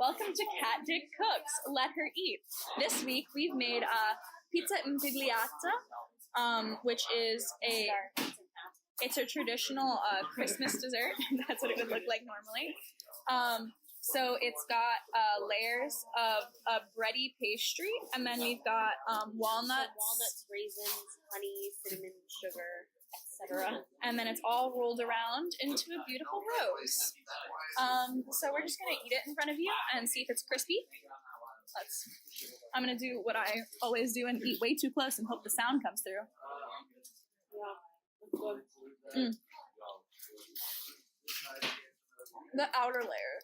Welcome to KatDic Cooks. Let her eat. This week we've made pizza mpigliata, which is it's a traditional Christmas dessert. That's what it would look like normally. So it's got layers of a bready pastry, and then we've got walnuts, raisins, honey, cinnamon, sugar, etc. And then it's all rolled around into a beautiful rose. So we're just gonna eat it in front of you and see if it's crispy. I'm gonna do what I always do and eat way too close and hope the sound comes through. Yeah, that's good. The outer layer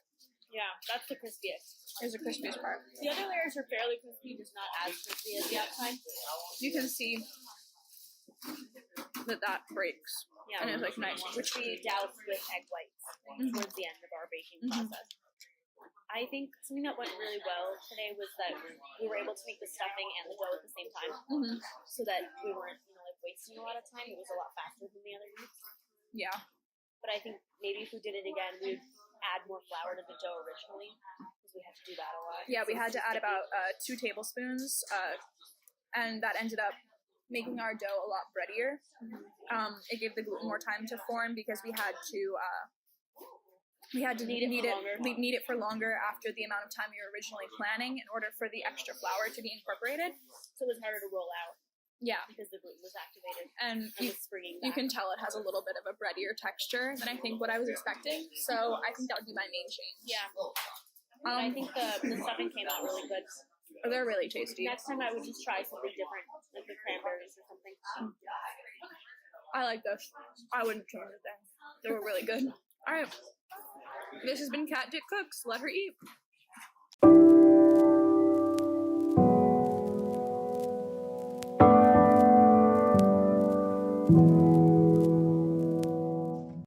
Yeah, that's the crispiest. is the crispiest part. The other layers are fairly crispy, just not as crispy as the outside. You can see that breaks. Yeah, and it's like nice. which we doused with egg whites towards the end of our baking process. I think something that went really well today was that we were able to make the stuffing and the dough at the same time, so that we weren't, wasting a lot of time. It was a lot faster than the other weeks. Yeah. But I think maybe if we did it again, we would add more flour to the dough originally, because we had to do that a lot. Yeah, we had to add about 2 tablespoons, and that ended up making our dough a lot breadier. It gave the gluten more time to form because we had to knead it for longer after the amount of time we were originally planning in order for the extra flour to be incorporated. So it was harder to roll out. Yeah, because the gluten was activated and springing back. You can tell it has a little bit of a breadier texture than I think what I was expecting. So I think that would be my main change. Yeah, I think the stuffing came out really good. They're really tasty. Next time I would just try something different, like the cranberries or something. I like those. I wouldn't change a thing. They were really good. All right, this has been KatDic Cooks. Let her eat.